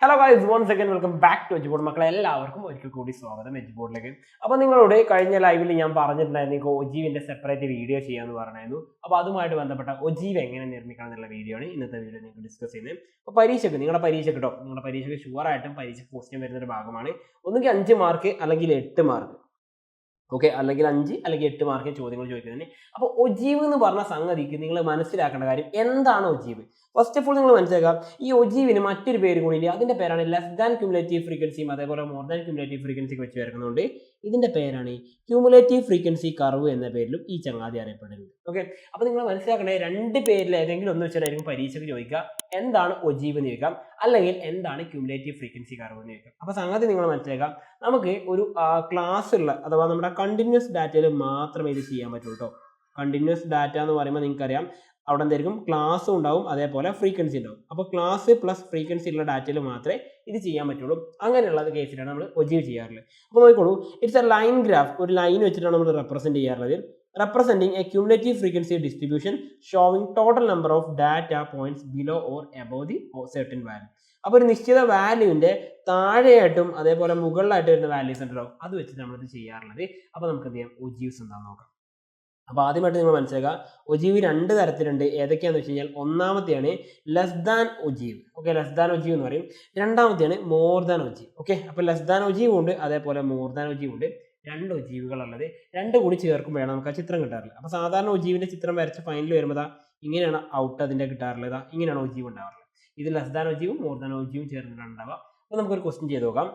Hello guys, once again welcome back to Edboard. മക്കളെ എല്ലാവർക്കും ഒരിക്കൽ കൂടി സ്വാഗതം എജ്ബോർഡിലേക്ക്. അപ്പോൾ നിങ്ങളോട് കഴിഞ്ഞ ലൈവിൽ ഞാൻ പറഞ്ഞിട്ടുണ്ടായിരുന്നു എനിക്ക് ഒജീവിന്റെ സെപ്പറേറ്റ് വീഡിയോ ചെയ്യാമെന്ന് പറഞ്ഞായിരുന്നു. അപ്പോൾ അതുമായിട്ട് ബന്ധപ്പെട്ട ഒജീവ് എങ്ങനെ നിർമ്മിക്കണം എന്നുള്ള വീഡിയോ ആണ് ഇന്നത്തെ വീഡിയോ നിങ്ങൾക്ക് ഡിസ്കസ് ചെയ്യുന്നത്. അപ്പോൾ നിങ്ങളുടെ പരീക്ഷ കേട്ടോ, നിങ്ങളുടെ പരീക്ഷയ്ക്ക് ഷുവറായിട്ടും പരീക്ഷ ക്വസ്റ്റ്യൻ വരുന്ന ഒരു ഭാഗമാണ്. ഒന്നുകിൽ 5 മാർക്ക് അല്ലെങ്കിൽ 8 മാർക്ക്. ഓക്കെ, അല്ലെങ്കിൽ 5 അല്ലെങ്കിൽ 8 മാർക്ക് ചോദ്യങ്ങൾ ചോദിക്കുന്നതിന്. അപ്പോൾ ഒജീവ് എന്ന് പറഞ്ഞ സംഗതിക്ക് നിങ്ങൾ മനസ്സിലാക്കേണ്ട കാര്യം എന്താണ് ഒജീവ്. ഫസ്റ്റ് ഓഫ് ഓൾ നിങ്ങൾ മനസ്സിലാക്കാം, ഈ ഒജീവിന് മറ്റൊരു പേര് കൂടി ഇല്ല. അതിന്റെ പേരാണ് ലെസ് ദാൻ ക്യുമുലേറ്റീവ് ഫ്രീക്വൻസിയും അതേപോലെ മോർ ദാൻ ക്യുമുലേറ്റീവ് ഫ്രീക്വൻസിക്ക് വെച്ച് വരുന്നതുകൊണ്ട് ഇതിന്റെ പേരാണ് ക്യുമുലേറ്റീവ് ഫ്രീക്വൻസി കർവ് എന്ന പേരിലും ഈ ചങ്ങാതി അറിയപ്പെടുന്നത്. ഓക്കെ, അപ്പോൾ നിങ്ങൾ മനസ്സിലാക്കേണ്ട രണ്ട് പേരിൽ ഏതെങ്കിലും ഒന്ന് വെച്ചിട്ടായിരിക്കും പരീക്ഷയ്ക്ക് ചോദിക്കുക എന്താണ് ഒജീവ് എന്ന് ചോദിക്കാം, അല്ലെങ്കിൽ എന്താണ് ക്യുമുലേറ്റീവ് ഫ്രീക്വൻസി കർവ് എന്ന് ചോദിക്കാം. അപ്പോൾ സംഗതി നിങ്ങൾ മനസ്സിലാക്കാം, നമുക്ക് ഒരു ക്ലാസ് ഉള്ള അഥവാ നമ്മുടെ കണ്ടിന്യൂസ് ഡാറ്റയിൽ മാത്രമേ ഇത് ചെയ്യാൻ പറ്റുള്ളൂ കേട്ടോ. കണ്ടിന്യൂസ് ഡാറ്റ എന്ന് പറയുമ്പോൾ നിങ്ങൾക്കറിയാം അവിടെ എന്തായിരിക്കും ക്ലാസ്സും ഉണ്ടാവും അതേപോലെ ഫ്രീക്വൻസി ഉണ്ടാവും. അപ്പോൾ ക്ലാസ് പ്ലസ് ഫ്രീക്വൻസി ഉള്ള ഡാറ്റയിൽ മാത്രമേ ഇത് ചെയ്യാൻ പറ്റുള്ളൂ. അങ്ങനെയുള്ള കേസിലാണ് നമ്മൾ ഒജീവ് ചെയ്യാറുള്ളത്. അപ്പോൾ നോക്കിക്കോളൂ, ഇറ്റ്സ് എ ലൈൻ ഗ്രാഫ്. ഒരു ലൈൻ വെച്ചിട്ടാണ് നമ്മൾ റെപ്രസെന്റ് ചെയ്യാറുള്ളത്. representing a cumulative frequency distribution showing total number of data points below or above the certain value. അപ്പോൾ ഒരു നിശ്ചിത വാല്യൂവിന്റെ താഴെയായിട്ടും അതേപോലെ മുകളിലായിട്ട് വരുന്ന വാല്യൂസ് ഉണ്ടല്ലോ, അത് വെച്ചിട്ട് നമ്മളിത് ചെയ്യാറുള്ളത്. അപ്പോൾ നമുക്ക് എന്ത് ചെയ്യാം, ഒജീവ്സ് എന്താണെന്ന് നോക്കാം. അപ്പോൾ ആദ്യമായിട്ട് നിങ്ങൾ മനസ്സിലാക്കുക, ഒജീവ് രണ്ട് തരത്തിലുണ്ട്. ഏതൊക്കെയാണെന്ന് വെച്ച് കഴിഞ്ഞാൽ ഒന്നാമത്തെയാണ് less than ogive. Okay, less than ogive എന്ന് പറയും. രണ്ടാമത്തെയാണ് മോർ ദാൻ ഒജീവ്. ഓക്കെ, അപ്പോൾ ലെസ് ദാൻ ഒജീവ് ഉണ്ട് അതേപോലെ മോർ ദാൻ ഒജീവ് ഉണ്ട്. രണ്ട് ഒജീവുകളുള്ളത്, രണ്ട് കൂടി ചേർക്കുമ്പോഴാണ് നമുക്ക് ആ ചിത്രം കിട്ടാറുള്ളത്. അപ്പോൾ സാധാരണ ഒജീവിന്റെ ചിത്രം വരച്ച് ഫൈനൽ വരുമ്പോൾ ഇങ്ങനെയാണ് ഔട്ട് അതിന്റെ കിട്ടാറുള്ളത്. ഇങ്ങനെയാണ് ഒജീവ് ഉണ്ടാവാറുള്ളത്. ഇത് ലെസ് ദാൻ ഒജീവും മോർ ദാൻ ഒജീവും ചേർന്നിട്ടാണ് ഉണ്ടാവുക. അപ്പോൾ നമുക്കൊരു ക്വസ്റ്റ്യൻ ചെയ്ത് നോക്കാം.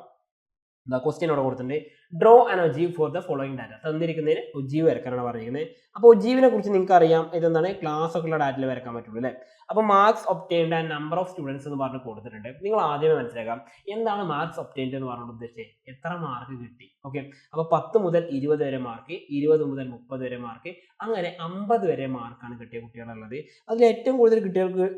ക്വസ്റ്റ്യൻ അവിടെ കൊടുത്തിട്ടുണ്ട്, draw an ogive for the following data. തന്നിരിക്കുന്നതിന് ഒജീവ് വരക്കാനാണ് പറഞ്ഞിരിക്കുന്നത്. അപ്പോൾ ഒജീവിനെ കുറിച്ച് നിങ്ങൾക്ക് അറിയാം, ഇതെന്താണ് ക്ലാസ് ഒക്കെ ഉള്ള ഡാറ്റയിൽ വരക്കാൻ പറ്റുള്ളൂ അല്ലേ. അപ്പോൾ marks obtained and number of students എന്ന് പറഞ്ഞ് കൊടുത്തിട്ടുണ്ട്. നിങ്ങൾ ആദ്യമേ മനസ്സിലാക്കാം എന്താണ് മാർക്സ് ഒബ്റ്റെയിൻഡ് എന്ന് പറഞ്ഞുകൊണ്ട് ഉദ്ദേശിച്ചത്, എത്ര മാർക്ക് കിട്ടി. ഓക്കെ, അപ്പോൾ 10 മുതൽ 20 വരെ മാർക്ക്, 20 മുതൽ 30 വരെ മാർക്ക്, അങ്ങനെ 50 വരെ മാർക്കാണ് കിട്ടിയ കുട്ടികളുള്ളത്. അതിൽ ഏറ്റവും കൂടുതൽ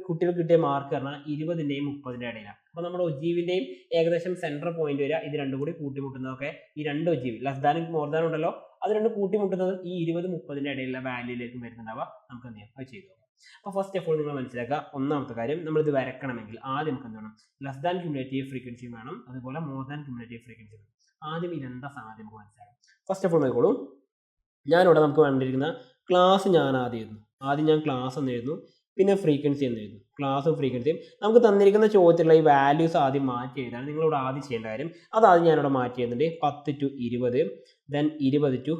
കുട്ടികൾ കിട്ടിയ മാർക്ക് പറഞ്ഞാൽ 20ന്റെയും 30ന്റെ ഇടയിലാണ്. അപ്പോൾ നമ്മുടെ ഒജീവിന്റെയും ഏകദേശം സെൻട്രൽ പോയിന്റ് വരിക, ഇത് രണ്ടും കൂടി കൂട്ടിമുട്ടുന്നതൊക്കെ ഈ രണ്ട് ഒജീവ് ലെസ് ദാനും മോർ ദാനും ഉണ്ടല്ലോ, അത് രണ്ടും കൂട്ടിമുട്ടുന്നതും ഈ 20-30ന്റെ ഇടയിലുള്ള വാല്യൂയിലേക്ക് വരുന്നുണ്ടാവുക. നമുക്ക് എന്ത് ചെയ്യാം, അത് ചെയ്തു നോക്കാം. അപ്പോൾ ഫസ്റ്റ് ഓഫ് ഓൾ നിങ്ങൾ മനസ്സിലാക്കുക, ഒന്നാമത്തെ കാര്യം നമ്മളിത് വരക്കണമെങ്കിൽ ആദ്യം നമുക്ക് എന്ത് വേണം, ലെസ് ദാൻ ക്യുമുലേറ്റീവ് ഫ്രീക്വൻസി വേണം, അതുപോലെ മോർ ദാൻ ക്യുമുലേറ്റീവ് ഫ്രീക്വൻസി വേണം. ആദ്യം ഇതെന്താ സാധ്യത നമുക്ക് മനസ്സിലാക്കാം. ഫസ്റ്റ് ഓഫ് ഓൾ നോക്കിക്കോളൂ, ഞാനിവിടെ നമുക്ക് വേണ്ടിയിരിക്കുന്ന ക്ലാസ് ഞാൻ ആദ്യം ഞാൻ ക്ലാസ് എന്ന് എഴുതുന്നു, പിന്നെ ഫ്രീക്വൻസി എന്ന് എഴുതുന്നു. ക്ലാസ്സും ഫ്രീക്വൻസിയും നമുക്ക് തന്നിരിക്കുന്ന ചോദ്യത്തിലുള്ള ഈ വാല്യൂസ് ആദ്യം മാറ്റി എഴുതാണ്. നിങ്ങളിവിടെ ആദ്യം ചെയ്യേണ്ട കാര്യം അതാദ്യം ഞാനിവിടെ മാറ്റി എഴുതുന്നുണ്ട്. 10 to 20, then 20 to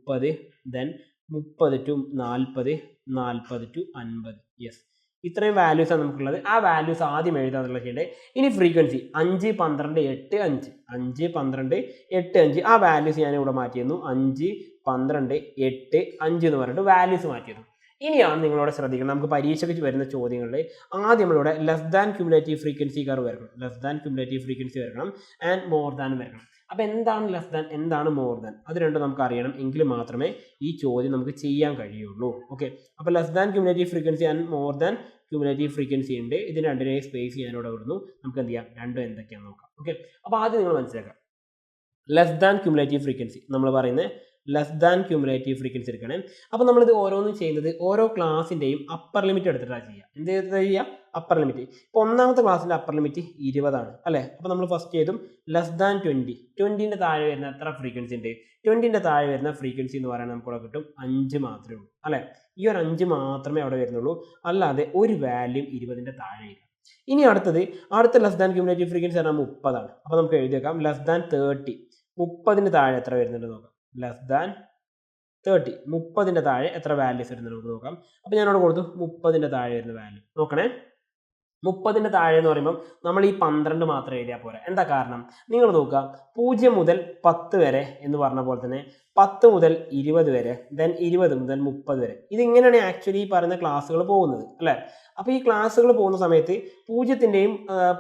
30, then 30 to 40, 40 to 50. Yes, ഇത്രയും വാല്യൂസ് ആണ് നമുക്കുള്ളത്. ആ വാല്യൂസ് ആദ്യം എഴുതാന്നുള്ള ചെയ്യേണ്ടത്. ഇനി ഫ്രീക്വൻസി 5, 12, 8, 5, 5, 12, 8, 5 ആ വാല്യൂസ് ഞാൻ ഇവിടെ മാറ്റിയിരുന്നു. 5, 12, 8, 5 എന്ന് പറഞ്ഞിട്ട് വാല്യൂസ് മാറ്റിയിരുന്നു. ഇനിയാണ് നിങ്ങളോട് ശ്രദ്ധിക്കണം, നമുക്ക് പരീക്ഷയ്ക്ക് വരുന്ന ചോദ്യങ്ങളുടെ ആദ്യം നമ്മളിവിടെ less than cumulative frequency curve വരണം, ലെസ് ദാൻ ക്യുമുലേറ്റീവ് ഫ്രീക്വൻസി വരണം, ആൻഡ് മോർ ദാൻ വരണം. അപ്പോൾ എന്താണ് ലെസ് ദാൻ, എന്താണ് മോർ ദാൻ, അത് രണ്ടും നമുക്ക് അറിയണം. എങ്കിൽ മാത്രമേ ഈ ചോദ്യം നമുക്ക് ചെയ്യാൻ കഴിയുള്ളൂ. ഓക്കെ, അപ്പോൾ less than cumulative frequency and more than cumulative frequency ഉണ്ട്. ഇതിന് രണ്ടിനെയും സ്പേസ് ഞാനിവിടെ വിടുന്നു. നമുക്ക് എന്ത് ചെയ്യാം, രണ്ടും എന്തൊക്കെയാണെന്ന് നോക്കാം. ഓക്കെ, അപ്പോൾ ആദ്യം നിങ്ങൾ മനസ്സിലാക്കാം, ലെസ് ദാൻ ക്യുമുലേറ്റീവ് ഫ്രീക്വൻസി നമ്മൾ പറയുന്നത് ലെസ് ദാൻ ക്യുമുലേറ്റീവ് ഫ്രീക്വൻസി എടുക്കണം. അപ്പോൾ നമ്മളിത് ഓരോന്നും ചെയ്യുന്നത് ഓരോ ക്ലാസിൻ്റെയും അപ്പർ ലിമിറ്റ് എടുത്തിട്ടാണ് ചെയ്യുക. എന്ത് ചെയ്യുക, അപ്പർ ലിമിറ്റ്. ഇപ്പോൾ ഒന്നാമത്തെ ക്ലാസ്സിൻ്റെ അപ്പർ ലിമിറ്റ് 20 ആണ് അല്ലേ. അപ്പോൾ നമ്മൾ ഫസ്റ്റ് ചെയ്തും ലെസ് ദാൻ 20, 20ൻ്റെ താഴെ വരുന്ന എത്ര ഫ്രീക്വൻസി ഉണ്ട്, 20ൻ്റെ താഴെ വരുന്ന ഫ്രീക്വൻസി എന്ന് പറയുന്നത് നമുക്കിവിടെ കിട്ടും 5 മാത്രമേ ഉള്ളൂ അല്ലേ. ഈ ഒരു 5 മാത്രമേ അവിടെ വരുന്നുള്ളൂ, അല്ലാതെ ഒരു വാല്യൂ 20ൻ്റെ താഴെ ഇല്ല. ഇനി അടുത്ത ലെസ് ദാൻ ക്യുമുലേറ്റീവ് ഫ്രീക്വൻസി പറഞ്ഞാൽ 30 ആണ്. അപ്പോൾ നമുക്ക് എഴുതി വെക്കാം ലെസ് ദാൻ 30, 30ന് താഴെ എത്ര വരുന്നുണ്ട് നോക്കാം. ലെസ് ദാൻ 30, 30ൻ്റെ താഴെ എത്ര വാല്യൂസ് വരുന്നത് നമുക്ക് നോക്കാം. അപ്പോൾ ഞാനവിടെ കൊടുത്തു 30ൻ്റെ താഴെ വരുന്ന വാല്യൂ നോക്കണേ. 30ൻ്റെ താഴെ എന്ന് പറയുമ്പോൾ നമ്മൾ ഈ 12 മാത്രം എഴുതിയാൽ പോരാ. എന്താ കാരണം, നിങ്ങൾ നോക്കുക, 0 മുതൽ 10 വരെ എന്ന് പറഞ്ഞ പോലെ തന്നെ 10 മുതൽ 20 വരെ, ദെൻ 20 മുതൽ 30 വരെ. ഇതിങ്ങനെയാണ് ആക്ച്വലി ഈ പറയുന്ന ക്ലാസ്സുകൾ പോകുന്നത് അല്ലേ. അപ്പോൾ ഈ ക്ലാസ്സുകൾ പോകുന്ന സമയത്ത് 0ൻ്റെയും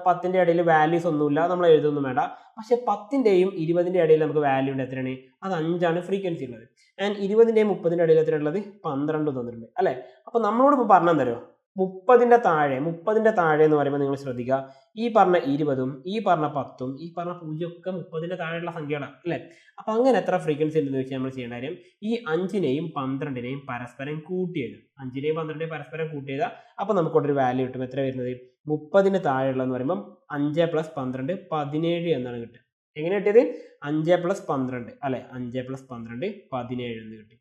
10ൻ്റെ ഇടയിൽ വാല്യൂസ് ഒന്നുമില്ല, നമ്മൾ എഴുതൊന്നും വേണ്ട. പക്ഷേ 10ൻ്റെയും 20ൻ്റെ ഇടയിൽ നമുക്ക് വാല്യൂ ഉണ്ട്. എത്രയാണ്, അത് 5ആണ് ഫ്രീക്വൻസി ഉള്ളത്. ആൻഡ് 20ൻ്റെയും 30ൻ്റെ ഇടയിൽ എത്രയുള്ളത്, 12 തന്നിട്ടുണ്ട് അല്ലേ. അപ്പോൾ നമ്മളോട് ഇപ്പോൾ പറഞ്ഞാൽ തരുമോ, മുപ്പതിൻ്റെ താഴെ എന്ന് പറയുമ്പോൾ നിങ്ങൾ ശ്രദ്ധിക്കുക, ഈ പറഞ്ഞ 20ഉം ഈ പറഞ്ഞ 10ഉം ഈ പറഞ്ഞ 0 ഒക്കെ 30ൻ്റെ താഴെയുള്ള സംഖ്യകളാണ് അല്ലേ. അപ്പം അങ്ങനെ എത്ര ഫ്രീക്വൻസി ഉണ്ടെന്ന് വെച്ചാൽ നമ്മൾ ചെയ്യേണ്ട കാര്യം ഈ 5നെയും 12നെയും പരസ്പരം കൂട്ടി എഴുതും. 5നെയും 12നെയും പരസ്പരം കൂട്ടി എഴുതുക. അപ്പോൾ നമുക്കൊരു വാല്യൂ കിട്ടും. എത്ര വരുന്നത്? 30ന് താഴെയുള്ളതെന്ന് പറയുമ്പോൾ 5 + 12 17 എന്നാണ് കിട്ടുക. എങ്ങനെ കിട്ടിയത്? 5 + 12 അല്ലെ, 5 + 12 17 എന്ന് കിട്ടി.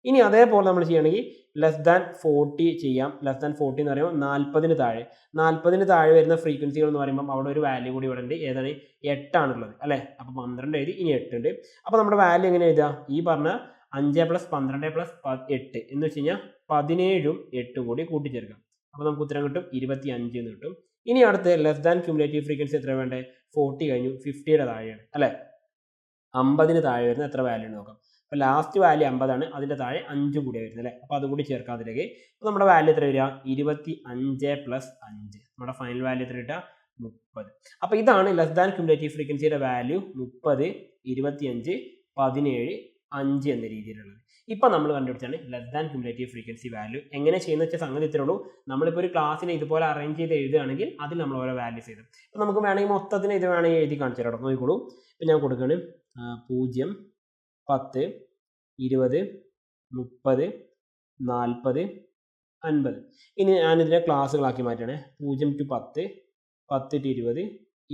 ഇനി അതേപോലെ നമ്മൾ ചെയ്യണമെങ്കിൽ <40 ചെയ്യാം. <40 എന്ന് പറയുമ്പോൾ 40ന് താഴെ വരുന്ന ഫ്രീക്വൻസികൾ എന്ന് പറയുമ്പോൾ അവിടെ ഒരു വാല്യൂ കൂടി ഇവിടെ ഉണ്ട്. ഏതാണ്? 8 ആണുള്ളത് അല്ലേ. അപ്പോൾ 12 എഴുതി, ഇനി 8 ഉണ്ട്. അപ്പോൾ നമ്മുടെ വാല്യൂ എങ്ങനെ എഴുതുക? ഈ പറഞ്ഞ 5 + 12 + 8 എന്ന് വെച്ച് കഴിഞ്ഞാൽ 17ഉം 8ഉം കൂടി കൂട്ടിച്ചേർക്കാം. അപ്പോൾ നമുക്ക് ഉത്തരം കിട്ടും 25 എന്ന് കിട്ടും. ഇനി അടുത്ത് ക്യുമുലേറ്റീവ് ഫ്രീക്വൻസി എത്ര വേണ്ടേ? 40 കഴിഞ്ഞു, 50യുടെ താഴെയാണ് അല്ലേ. 50ന് താഴെ വരുന്ന എത്ര വാല്യൂ നോക്കാം. അപ്പോൾ ലാസ്റ്റ് വാല്യൂ 50 ആണ്, അതിൻ്റെ താഴെ 5 കൂടി വരുന്നത് അല്ലേ. അപ്പോൾ അതുകൂടി ചേർക്കാം അതിലേക്ക്. അപ്പോൾ നമ്മുടെ വാല്യൂ എത്ര വരിക? 25 + 5. നമ്മുടെ ഫൈനൽ വാല്യൂ എത്ര കിട്ടുക? 30. അപ്പോൾ ഇതാണ് ക്യുമുലേറ്റീവ് ഫ്രീക്വൻസിയുടെ വാല്യൂ. 30, 25, 17, 5 എന്ന രീതിയിലുള്ളത്. ഇപ്പം നമ്മൾ കണ്ടുപിടിച്ചാണ് ക്യുമുലേറ്റീവ് ഫ്രീക്വൻസി വാല്യൂ. എങ്ങനെ ചെയ്യുന്ന വെച്ചാൽ സംഗതി ഇത്രേ ഉള്ളൂ. നമ്മളിപ്പോൾ ഒരു ക്ലാസ്സിനെ ഇതുപോലെ അറേഞ്ച് ചെയ്ത് എഴുതുകയാണെങ്കിൽ അതിൽ നമ്മൾ ഓരോ വാല്യൂസ് എഴുതും. അപ്പോൾ നമുക്ക് വേണമെങ്കിൽ മൊത്തത്തിന് ഇത് വേണമെങ്കിൽ എഴുതി കാണിച്ചു തരാം. നോക്കിക്കോളൂ. ഇപ്പം ഞാൻ കൊടുക്കുകയാണ് 0, 10, 20, 30, 40, 50. ഇനി ഞാനിതിനെ ക്ലാസ്സുകളാക്കി മാറ്റുകയാണ്. 0 to 10, 10 to 20,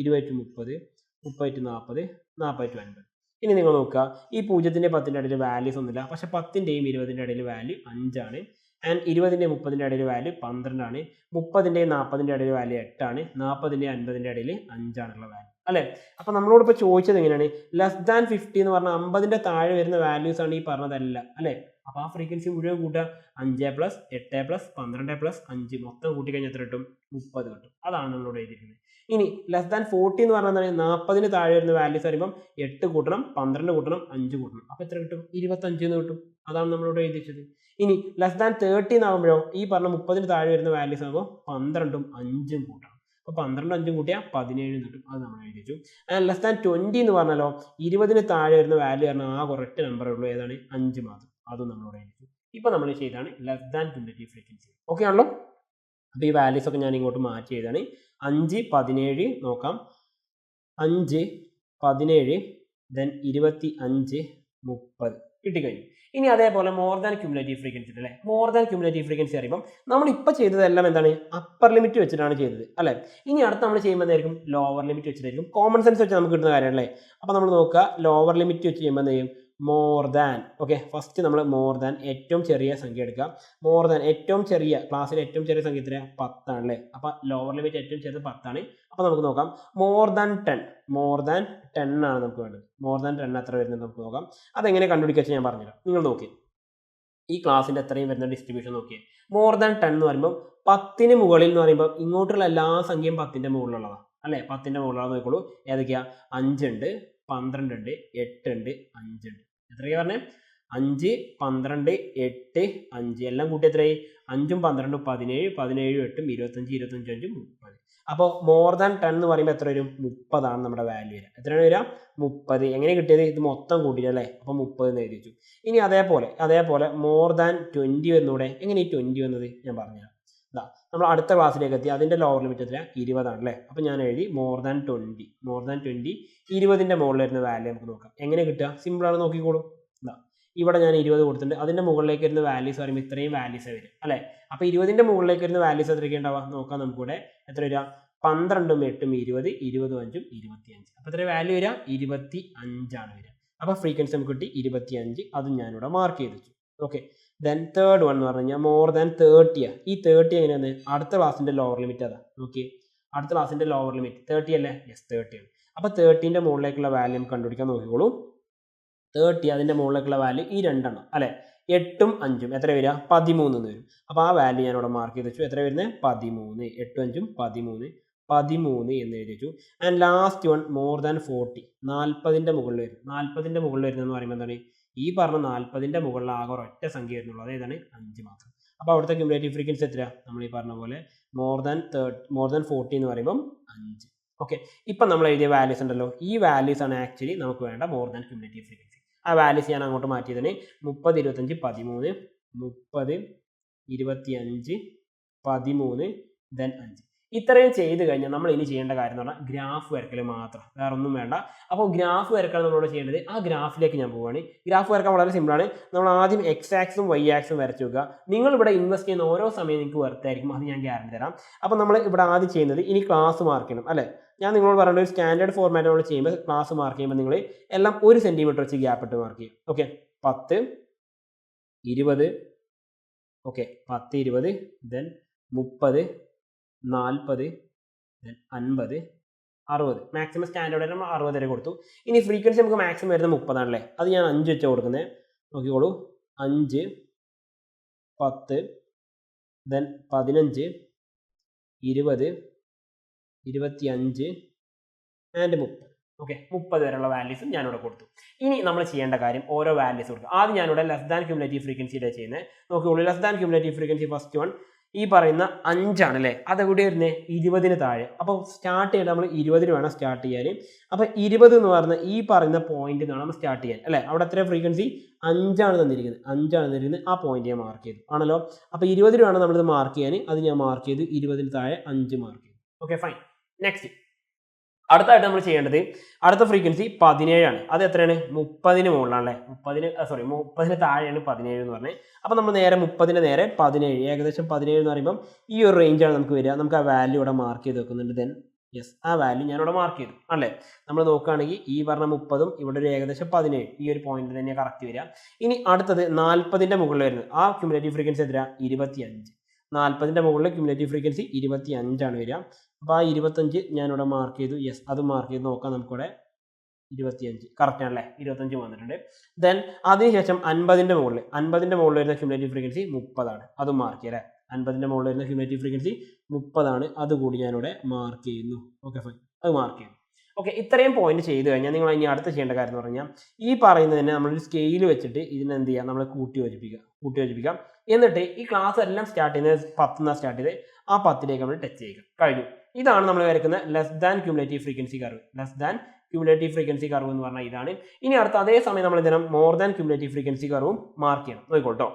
20 to 30, 30 to 40, 40 to 50. ഇനി നിങ്ങൾ നോക്കുക, ഈ 0ൻ്റെ 10ൻ്റെ ഇടയിൽ വാല്യൂസ് ഒന്നുമില്ല. പക്ഷേ 10ൻ്റെയും 20ൻ്റെ ഇടയിൽ വാല്യൂ 5 ആണ്. ആൻഡ് 20ൻ്റെയും 30ൻ്റെ ഇടയിൽ വാല്യൂ 12 ആണ്. 30ൻ്റെയും 40ൻ്റെ ഇടയിൽ വാല്യൂ 8 ആണ്. 40ൻ്റെയും 50ൻ്റെ ഇടയിൽ 5 ആണുള്ള വാല്യൂ അല്ലേ. അപ്പോൾ നമ്മളോടിപ്പോൾ ചോദിച്ചത് എങ്ങനെയാണ്? <50 എന്ന് പറഞ്ഞാൽ 50ൻ്റെ താഴെ വരുന്ന വാല്യൂസ് ആണ് ഈ പറഞ്ഞതല്ല അല്ലേ. അപ്പോൾ ആ ഫ്രീക്വൻസി മുഴുവൻ കൂട്ടുക. 5 + 8 + 12 + 5 മൊത്തം കൂട്ടിക്കഴിഞ്ഞാൽ എത്ര കിട്ടും? 30 കിട്ടും. അതാണ് നമ്മളോട് എഴുതിയിരിക്കുന്നത്. ഇനി <40 എന്ന് പറഞ്ഞാൽ 40ന് താഴെ വരുന്ന വാല്യൂസ് പറയുമ്പോൾ 8 കൂട്ടണം, 12 കൂട്ടണം, 5 കൂട്ടണം. അപ്പോൾ എത്ര കിട്ടും? 25 എന്ന് കിട്ടും. അതാണ് നമ്മളോട് എഴുതിച്ചത്. ഇനി <30 എന്നാകുമ്പോഴോ ഈ പറഞ്ഞ 30ന് താഴെ വരുന്ന വാല്യൂസ് ആകുമ്പോൾ 12ഉം 5ഉം കൂട്ടണം. അപ്പോൾ 12ഉം 5ഉം കൂട്ടിയാൽ 17 കിട്ടും. അത് നമ്മൾ എഴുതി വെച്ചു. ആൻഡ് <20 എന്ന് പറഞ്ഞാലോ 20ന് താഴെ വരുന്ന വാല്യൂ പറഞ്ഞാൽ ആ ഒരൊറ്റ നമ്പറേ ഉള്ളൂ. ഏതാണ്? 5 മാത്രം. അതും നമ്മളോട് എഴുതി വെച്ചു. ഇപ്പോൾ നമ്മൾ ചെയ്താണ് ക്യുമുലേറ്റീവ് ഫ്രീക്വൻസി. ഓക്കെ ആണല്ലോ. അപ്പോൾ ഈ വാല്യൂസ് ഒക്കെ ഞാൻ ഇങ്ങോട്ട് മാറ്റി എഴുതാണ്. 5, 17 നോക്കാം. 5, 17, ദെൻ 25, 30 കിട്ടിക്കഴിഞ്ഞു. ഇനി അതേപോലെ ക്യുമുലേറ്റീവ് ഫ്രീക്വൻസി അല്ലേ. ക്യുമുലേറ്റീവ് ഫ്രീക്വൻസി അറിയുമ്പോൾ നമ്മളിപ്പോൾ ചെയ്തതെല്ലാം എന്താണ്? അപ്പർ ലിമിറ്റ് വെച്ചിട്ടാണ് ചെയ്തത് അല്ലേ. ഇനി അടുത്ത് നമ്മൾ ചെയ്യുമ്പോൾ എന്തായിരിക്കും? ലോവർ ലിമിറ്റ് വെച്ചിട്ടായിരിക്കും. കോമൺ സെൻസ് വെച്ച് നമുക്ക് കിട്ടുന്ന കാര്യമല്ലേ. അപ്പോൾ നമ്മൾ നോക്കുക, ലോവർ ലിമിറ്റ് വെച്ച് ചെയ്യുമ്പോൾ എന്ത് ചെയ്യും? More than. ഓക്കെ, ഫസ്റ്റ് നമ്മൾ മോർ ദാൻ ഏറ്റവും ചെറിയ സംഖ്യ എടുക്കുക. മോർ ദാൻ ഏറ്റവും ചെറിയ ക്ലാസ്സിലെ ഏറ്റവും ചെറിയ സംഖ്യ എത്രയാണ്? 10 ആണല്ലേ. അപ്പോൾ ലോവർ ലിമിറ്റ് ഏറ്റവും ചെറുത് 10 ആണ്. അപ്പോൾ നമുക്ക് നോക്കാം. മോർ ദാൻ 10 ആണ് നമുക്ക് വേണ്ടത്. മോർ ദാൻ 10 എത്ര വരുന്നത് നമുക്ക് നോക്കാം. അതെങ്ങനെ കണ്ടുപിടിക്കുക ഞാൻ പറഞ്ഞുതരാം. നിങ്ങൾ നോക്കി ഈ ക്ലാസ്സിൻ്റെ എത്രയും വരുന്ന ഡിസ്ട്രിബ്യൂഷൻ നോക്കിയേ. മോർ ദാൻ 10 എന്ന് പറയുമ്പോൾ 10ന് മുകളിൽ എന്ന് പറയുമ്പോൾ ഇങ്ങോട്ടുള്ള എല്ലാ സംഖ്യയും 10ൻ്റെ മുകളിലുള്ളതാണ് അല്ലേ. 10ൻ്റെ മുകളിലാണ്. നോക്കിക്കോളൂ. ഏതൊക്കെയാണ്? 5 ഉണ്ട്, 12 ഉണ്ട്, 8 ഉണ്ട്, 5 ഉണ്ട്. എത്രയാണ് പറഞ്ഞത്? 5, 12, 8, 5 എല്ലാം കൂട്ടി എത്രയായി? 5ഉം 12ഉം 17, 17, 8ഉം 25, 25, 5ഉം 30. അപ്പോൾ മോർ ദാൻ 10 എന്ന് പറയുമ്പോൾ എത്ര വരും? 30 ആണ് നമ്മുടെ വാല്യൂ വരിക. എത്രയാണ് വരിക? 30. എങ്ങനെ കിട്ടിയത്? ഇത് മൊത്തം കൂട്ടിയിട്ട് അല്ലേ. അപ്പോൾ 30 എന്ന് എഴുതി വെച്ചു. ഇനി അതേപോലെ മോർ ദാൻ 20 വരുന്നൂടെ. എങ്ങനെ ഈ 20 വന്നത് ഞാൻ പറഞ്ഞുതരാം. നമ്മൾ അടുത്ത ക്ലാസ്സിലേക്ക് എത്തി. അതിൻ്റെ ലോവർ ലിമിറ്റ് എത്ര? 20 ആണല്ലേ. അപ്പോൾ ഞാൻ എഴുതി മോർ ദാൻ 20. 20ൻ്റെ മുകളിൽ വരുന്ന വാല്യൂ നമുക്ക് നോക്കാം. എങ്ങനെ കിട്ടുക? സിമ്പിളാണ്, നോക്കിക്കോളൂ. ഇവിടെ ഞാൻ 20 കൊടുത്തിട്ടുണ്ട്. അതിൻ്റെ മുകളിലേക്ക് വരുന്ന വാല്യൂസ് പറയുമ്പോൾ ഇത്രയും വാല്യൂസ് വരും അല്ലേ. അപ്പോൾ 20ൻ്റെ മുകളിലേക്ക് വരുന്ന വാല്യൂസ് എത്രയൊക്കെ ഉണ്ടാവുക നോക്കാം. നമുക്കിവിടെ എത്ര വരിക? 12ഉം 8ഉം 20, 20, 5ഉം 25. അപ്പോൾ എത്ര വാല്യൂ വരിക? 25 ആണ് വരിക. അപ്പോൾ ഫ്രീക്വൻസി നമുക്ക് കിട്ടി 25. അതും ഞാനിവിടെ മാർക്ക് ചെയ്ത് വെച്ചു. ഓക്കെ, ദെൻ തേർഡ് വൺ എന്ന് പറഞ്ഞു കഴിഞ്ഞാൽ മോർ ദാൻ 30. ഈ 30 എങ്ങനെയാണ്? അടുത്ത ക്ലാസ്സിൻ്റെ ലോവർ ലിമിറ്റ് അതാ. ഓക്കെ, അടുത്ത ക്ലാസ്സിൻ്റെ ലോവർ ലിമിറ്റ് 30 അല്ലേ. യെസ്, 30 ആണ്. അപ്പോൾ 30ൻ്റെ മുകളിലേക്കുള്ള വാല്യൂ നമുക്ക് കണ്ടുപിടിക്കാൻ നോക്കിക്കോളൂ. 30 അതിൻ്റെ മുകളിലേക്കുള്ള വാല്യൂ ഈ 2 എണ്ണം അല്ലേ. 8ഉം 5ഉം എത്ര വരിക? 13 എന്ന് വരും. അപ്പോൾ ആ വാല്യൂ ഞാനിവിടെ മാർക്ക് ചെയ്ത് വെച്ചു. എത്ര വരുന്നത്? 13. 8ഉം 5ഉം 13 എന്ന് എഴുതി വെച്ചു. And last one more than 40. 40ൻ്റെ മുകളിൽ വരും. 40ൻ്റെ മുകളിൽ വരുന്നതെന്ന് പറയുമ്പോൾ എന്താണ്? ഈ പറഞ്ഞ 40ൻ്റെ മുകളിൽ ആകെ ഒരൊറ്റ സംഖ്യ വരുന്നുള്ളൂ. അതേതാണ്? 5 മാത്രം. അപ്പോൾ അവിടുത്തെ ക്യുമുലേറ്റീവ് ഫ്രീക്വൻസി എത്രയാണ്? നമ്മൾ ഈ പറഞ്ഞ പോലെ മോർ ദാൻ 40 എന്ന് പറയുമ്പം 5. ഓക്കെ, ഇപ്പം നമ്മൾ എഴുതിയ വാല്യൂസ് ഉണ്ടല്ലോ, ഈ വാല്യൂസ് ആണ് ആക്ച്വലി നമുക്ക് വേണ്ട മോർ ദാൻ ക്യുമുലേറ്റീവ് ഫ്രീക്വൻസി. ആ വാല്യൂസ് ഞാൻ അങ്ങോട്ട് മാറ്റിയതിന് 30, 25, 13, 30, 25, 13 ദെൻ 5. ഇത്രയും ചെയ്ത് കഴിഞ്ഞാൽ നമ്മൾ ഇനി ചെയ്യേണ്ട കാര്യം എന്ന് പറഞ്ഞാൽ ഗ്രാഫ് വരക്കൽ മാത്രം, വേറെ ഒന്നും വേണ്ട. അപ്പോൾ ഗ്രാഫ് വരക്കാൻ നമ്മളോട് ചെയ്യേണ്ടത്, ആ ഗ്രാഫിലേക്ക് ഞാൻ പോവുകയാണ്. ഗ്രാഫ് വരക്കാൻ വളരെ സിമ്പിളാണ്. നമ്മൾ ആദ്യം എക്സ് ആക്സും വൈ ആക്സും വരച്ചു വെക്കുക. നിങ്ങൾ ഇവിടെ ഇൻവെസ്റ്റ് ചെയ്യുന്ന ഓരോ സമയം നിങ്ങൾക്ക് വെറുതായിരിക്കും, അത് ഞാൻ ഗ്യാരണ്ടി തരാം. അപ്പോൾ നമ്മൾ ഇവിടെ ആദ്യം ചെയ്യുന്നത് ഇനി ക്ലാസ് മാർക്ക് ചെയ്യണം അല്ലേ. ഞാൻ നിങ്ങളോട് പറഞ്ഞ ഒരു സ്റ്റാൻഡേർഡ് ഫോർമാറ്റ് നമ്മൾ ചെയ്യുമ്പോൾ ക്ലാസ് മാർക്ക് ചെയ്യുമ്പോൾ നിങ്ങൾ എല്ലാം 1 സെൻറ്റിമീറ്റർ വെച്ച് ഗ്യാപ്പ് ഇട്ട് മാർക്ക് ചെയ്യും. Okay, 10, 20, okay 10, 20, then 30, 40, then 50, 60. Maximum standard നമ്മൾ 60 വരെ കൊടുത്തു. ഇനി ഫ്രീക്വൻസി നമുക്ക് മാക്സിമം വരുന്നത് 30 ആണല്ലേ, അത് ഞാൻ 5 വെച്ചാൽ കൊടുക്കുന്നത്. നോക്കിക്കോളൂ, 5, 10, ദെൻ 15, 20, 25 ആൻഡ് 30. ഓക്കെ, 30 വരെയുള്ള വാല്യൂസും ഞാനിവിടെ കൊടുത്തു. ഇനി നമ്മൾ ചെയ്യേണ്ട കാര്യം ഓരോ വാല്യൂസ് കൊടുക്കുക. ആദ്യം ഞാനിവിടെ ലെസ് ദാൻ ക്യുമുലേറ്റീവ് ഫ്രീക്വൻസിയുടെ ചെയ്യുന്നത്. നോക്കിക്കോളൂ, less than cumulative frequency first one ഈ പറയുന്ന 5 ആണല്ലേ, അതെവിടെ വരുന്നത് 20 താഴെ. അപ്പോൾ സ്റ്റാർട്ട് ചെയ്യാൻ നമ്മൾ 20 വേണം സ്റ്റാർട്ട് ചെയ്യാൻ. അപ്പോൾ 20 എന്ന് പറഞ്ഞ ഈ പറയുന്ന പോയിന്റ് നിന്നാണ് നമ്മൾ സ്റ്റാർട്ട് ചെയ്യാൻ അല്ലേ. അവിടെ എത്ര ഫ്രീക്വൻസി 5 ആണ് തന്നിരിക്കുന്നത്, 5 ആണ് തന്നിരിക്കുന്നത്. ആ പോയിന്റ് ഞാൻ മാർക്ക് ചെയ്തു ആണല്ലോ. അപ്പോൾ 20 വേണം നമ്മളിത് മാർക്ക് ചെയ്യാൻ, അത് ഞാൻ മാർക്ക് ചെയ്തു. 20 താഴെ 5 മാർക്ക് ചെയ്തു. Okay fine. നെക്സ്റ്റ് അടുത്തായിട്ട് നമ്മൾ ചെയ്യേണ്ടത് അടുത്ത ഫ്രീക്വൻസി 17 ആണ്. അത് എത്രയാണ് 30 മുകളിലാണല്ലേ. 30 താഴെയാണ് 17 എന്ന് പറഞ്ഞത്. അപ്പോൾ നമ്മൾ നേരെ 30 നേരെ 17, ഏകദേശം 17 എന്ന് പറയുമ്പോൾ ഈ ഒരു റേഞ്ചാണ് നമുക്ക് വരിക. നമുക്ക് ആ വാല്യൂ ഇവിടെ മാർക്ക് ചെയ്ത് വെക്കുന്നുണ്ട്. ദെൻ യെസ്, ആ വാല്യൂ ഞാനിവിടെ മാർക്ക് ചെയ്തു അല്ലേ. നമ്മൾ നോക്കുകയാണെങ്കിൽ ഈ പറഞ്ഞ 30ഉം ഇവിടെ ഒരു ഏകദേശം 17, ഈ ഒരു പോയിന്റ് തന്നെയാണ് കറക്റ്റ് വരിക. ഇനി അടുത്തത് 40ന്റെ മുകളിൽ വരുന്നത്, ആ ക്യുമുലേറ്റീവ് ഫ്രീക്വൻസി എത്ര 25. 40ന്റെ മുകളിൽ ക്യുമുലേറ്റീവ് ഫ്രീക്വൻസി 25 ആണ് വരിക. അപ്പോൾ ആ 25 ഞാനിവിടെ മാർക്ക് ചെയ്തു. യെസ്, അത് മാർക്ക് ചെയ്ത് നോക്കാം. നമുക്കിവിടെ 25 കറക്റ്റ് ആണല്ലേ, 25 വന്നിട്ടുണ്ട്. ദെൻ അതിനുശേഷം 50ന്റെ മുകളിൽ വരുന്ന ക്യുമുലേറ്റീവ് ഫ്രീക്വൻസി 30 ആണ്, അതും മാർക്ക് ചെയ്യാം അല്ലേ. 50ന്റെ മുകളിൽ വരുന്ന ക്യുമുലേറ്റീവ് ഫ്രീക്വൻസി 30 ആണ്, അതുകൂടി ഞാനിവിടെ മാർക്ക് ചെയ്യുന്നു. ഓക്കെ ഫൈൻ, അത് മാർക്ക് ചെയ്യുന്നു. ഓക്കെ, ഇത്രയും പോയിന്റ് ചെയ്ത് കഴിഞ്ഞാൽ നിങ്ങൾ ഇനി അടുത്ത് ചെയ്യേണ്ട കാര്യം എന്ന് പറഞ്ഞാൽ ഈ പറയുന്നതിനെ നമ്മളൊരു സ്കെയിൽ വെച്ചിട്ട് ഇതിനെ എന്ത് ചെയ്യുക, നമ്മൾ കൂട്ടി യോജിപ്പിക്കാം. എന്നിട്ട് ഈ ക്ലാസ് എല്ലാം സ്റ്റാർട്ട് ചെയ്യുന്നത് 10 സ്റ്റാർട്ട് ചെയ്ത് ആ 10ലേക്ക് നമ്മൾ ടച്ച് ചെയ്യുക. കഴിഞ്ഞു. ഇതാണ് നമ്മൾ വരയ്ക്കുന്ന less than cumulative frequency curve. Less than cumulative frequency curve എന്ന് പറഞ്ഞാൽ ഇതാണ്. ഇനി അടുത്ത അതേ സമയം നമ്മൾ ഇതിനെ മോർ ദാൻ ക്യുമുലേറ്റീവ് ഫ്രീക്വൻസി കർവും മാർക്ക് ചെയ്യണം. നോക്കിക്കോട്ടോ,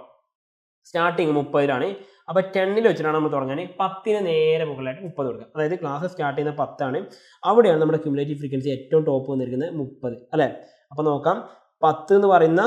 സ്റ്റാർട്ടിങ് 30ലാണ്. അപ്പോൾ 10ൽ വെച്ചിട്ടാണ് നമ്മൾ തുടങ്ങാൻ. 10ന് നേരെ മുകളിലായിട്ട് 30 കൊടുക്കുക. അതായത് ക്ലാസ് സ്റ്റാർട്ട് ചെയ്യുന്ന 10 ആണ്, അവിടെയാണ് നമ്മുടെ ക്യുമുലേറ്റീവ് ഫ്രീക്വൻസി ഏറ്റവും ടോപ്പ് വന്നിരിക്കുന്നത് 30 അല്ലേ. അപ്പോൾ നോക്കാം, 10 എന്ന് പറയുന്ന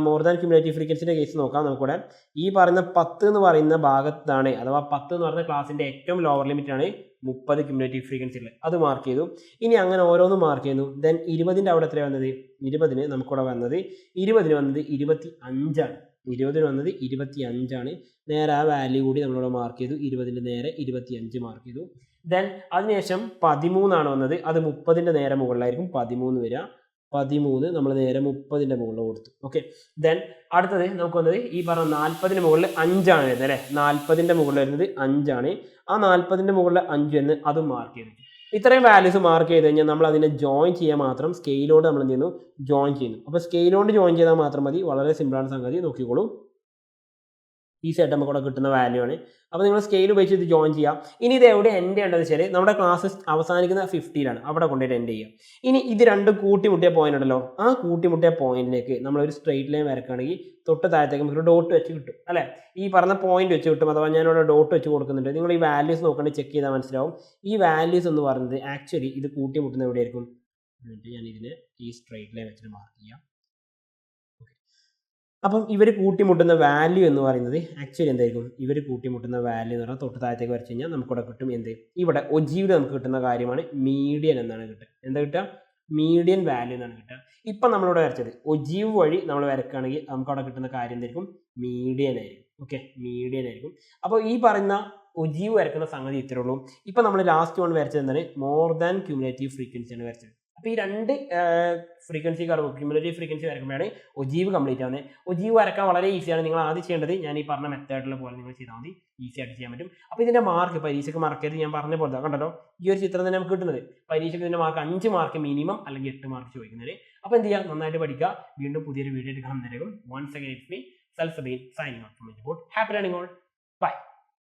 മോർ ദാൻ ക്യുമുലേറ്റീവ് ഫ്രീക്വൻസിൻ്റെ കേസ് നോക്കാം. നമുക്കിവിടെ ഈ പറയുന്ന 10 എന്ന് പറയുന്ന ഭാഗത്താണ്, അഥവാ 10 എന്ന് പറയുന്ന ക്ലാസിൻ്റെ ഏറ്റവും ലോവർ ലിമിറ്റ് ആണ് 30 ക്യുമുലേറ്റീവ് ഫ്രീക്വൻസി ഉള്ളത്, അത് മാർക്ക് ചെയ്തു. ഇനി അങ്ങനെ ഓരോന്നും മാർക്ക് ചെയ്യുന്നു. ദെൻ 20ന്റെ അവിടെ എത്രയാണ് വന്നത്, 20ന് നമുക്കിവിടെ വന്നത് 20ന് വന്നത് 25 ആണ്. 20ന് വന്നത് 25 ആണ്. നേരെ ആ വാല്യൂ കൂടി നമ്മളിവിടെ മാർക്ക് ചെയ്തു. 20ന്റെ നേരെ 25 മാർക്ക് ചെയ്തു. ദെൻ അതിനുശേഷം 13 ആണ് വന്നത്, അത് 30ന്റെ നേരെ മുകളിലായിരിക്കും 13 വരിക. 13 നമ്മൾ നേരെ 30ന്റെ മുകളിൽ കൊടുത്തു. ഓക്കെ, ദെൻ അടുത്തത് നമുക്ക് വന്നത് ഈ പറഞ്ഞ 40ന് മുകളിൽ 5 ആണ് വരുന്നത് അല്ലേ. 40ന്റെ മുകളിൽ വരുന്നത് 5 ആണ്. ആ 40ന്റെ മുകളിൽ 5 എന്ന് അതും മാർക്ക് ചെയ്തു. ഇത്രയും വാല്യൂസ് മാർക്ക് ചെയ്ത് കഴിഞ്ഞാൽ നമ്മൾ അതിനെ ജോയിൻ ചെയ്യാൻ മാത്രം സ്കെയിലോട് നമ്മൾ എന്ത് ചെയ്യുന്നു, ജോയിൻ ചെയ്യുന്നു. അപ്പോൾ സ്കെയിലോട് ജോയിൻ ചെയ്താൽ മാത്രം മതി. വളരെ സിമ്പിളാണ് സംഗതി, നോക്കിക്കോളൂ. ഈസി ആയിട്ട് നമുക്ക് ഇവിടെ കിട്ടുന്ന വാല്യൂ ആണ്. അപ്പോൾ നിങ്ങൾ സ്കെയിൽ ഉപയോഗിച്ച് ഇത് ജോയിൻ ചെയ്യാം. ഇനി ഇത് എവിടെ എൻഡ് ചെയ്യേണ്ടത് വെച്ചാൽ നമ്മുടെ ക്ലാസ് അവസാനിക്കുന്ന 50ലാണ്, അവിടെ കൊണ്ടുപോയിട്ട് എൻഡ് ചെയ്യാം. ഇനി ഇത് രണ്ടും കൂട്ടിമുട്ടിയ പോയിന്റ് ഉണ്ടല്ലോ, ആ കൂട്ടിമുട്ടിയ പോയിന്റിലേക്ക് നമ്മളൊരു സ്ട്രെയിറ്റ് ലൈൻ വരക്കുകയാണെങ്കിൽ തൊട്ട് താഴത്തേക്ക് നമുക്ക് ഡോട്ട് വെച്ച് കിട്ടും അല്ലേ. ഈ പറഞ്ഞ പോയിന്റ് വെച്ച് കിട്ടും, അഥവാ ഞാനിവിടെ ഡോട്ട് വെച്ച് കൊടുക്കുന്നുണ്ട്. നിങ്ങൾ ഈ വാല്യൂസ് നോക്കണമെങ്കിൽ ചെക്ക് ചെയ്താൽ മനസ്സിലാവും. ഈ വാല്യൂസ് എന്ന് പറയുന്നത് ആക്ച്വലി ഇത് കൂട്ടിമുട്ടുന്ന എവിടെയായിരിക്കും. ഞാൻ ഇതിനെ ഈ സ്ട്രെയിറ്റ് ലൈൻ വെച്ചിട്ട് മാർക്ക് ചെയ്യാം. അപ്പം ഇവർ കൂട്ടിമുട്ടുന്ന വാല്യൂ എന്ന് പറയുന്നത് ആക്ച്വലി എന്തായിരിക്കും, ഇവർ കൂട്ടിമുട്ടുന്ന വാല്യൂ എന്ന് പറഞ്ഞാൽ തൊട്ട് താഴത്തേക്ക് വരച്ച് കഴിഞ്ഞാൽ നമുക്കിവിടെ കിട്ടും എന്ത്, ഇവിടെ ഒജീവിൽ നമുക്ക് കിട്ടുന്ന കാര്യമാണ് മീഡിയൻ എന്നാണ് കിട്ടുക. എന്താ കിട്ടുക, മീഡിയൻ വാല്യൂ എന്നാണ് കിട്ടുക. ഇപ്പം നമ്മളിവിടെ വരച്ചത് ഒജീവ് വഴി നമ്മൾ വരക്കുകയാണെങ്കിൽ നമുക്ക് അവിടെ കിട്ടുന്ന കാര്യം എന്തായിരിക്കും, മീഡിയൻ ആയിരിക്കും. ഓക്കെ, മീഡിയൻ ആയിരിക്കും. അപ്പോൾ ഈ പറയുന്ന ഒജീവ് വരക്കുന്ന സംഗതി ഇത്രേ ഉള്ളൂ. ഇപ്പം നമ്മൾ ലാസ്റ്റ് വൺ വരച്ചത് എന്താണ്, മോർ ദാൻ ക്യുമുലേറ്റീവ് ഫ്രീക്വൻസിയാണ് വരച്ചത്. അപ്പോൾ ഈ രണ്ട് ഫ്രീക്വൻസി കർവ് ക്യുമുലേറ്റീവ് ഫ്രീക്വൻസി വരക്കുമ്പോഴാണ് ഒജീവ് കംപ്ലീറ്റ് ആവുന്നത്. ഒജീവ് വരക്കാൻ വളരെ ഈസിയാണ്. നിങ്ങൾ ആദ്യം ചെയ്യേണ്ടത് ഞാൻ ഈ പറഞ്ഞ മെത്തേഡിലെ പോലെ നിങ്ങൾ ചെയ്താൽ മതി, ഈസി ആയിട്ട് ചെയ്യാൻ പറ്റും. അപ്പോൾ ഇതിൻ്റെ മാർക്ക് പരീക്ഷയ്ക്ക് മാർക്ക് ചെയ്ത് ഞാൻ പറഞ്ഞ പോലെ കണ്ടല്ലോ, ഈ ഒരു ചിത്രം തന്നെ നമുക്ക് കിട്ടുന്നത്. പരീക്ഷയ്ക്ക് ഇതിൻ്റെ മാർക്ക് 5 മാർക്ക് മിനിമം, അല്ലെങ്കിൽ 8 മാർക്ക് ചോദിക്കുന്നത്. അപ്പോൾ എന്ത് ചെയ്യുക, നന്നായിട്ട് പഠിക്കുക. വീണ്ടും പുതിയൊരു വീഡിയോ ആയിട്ട് കാണുന്നതായിരിക്കും. Once again it's myself signing off from Edboard. Happy learning all. By.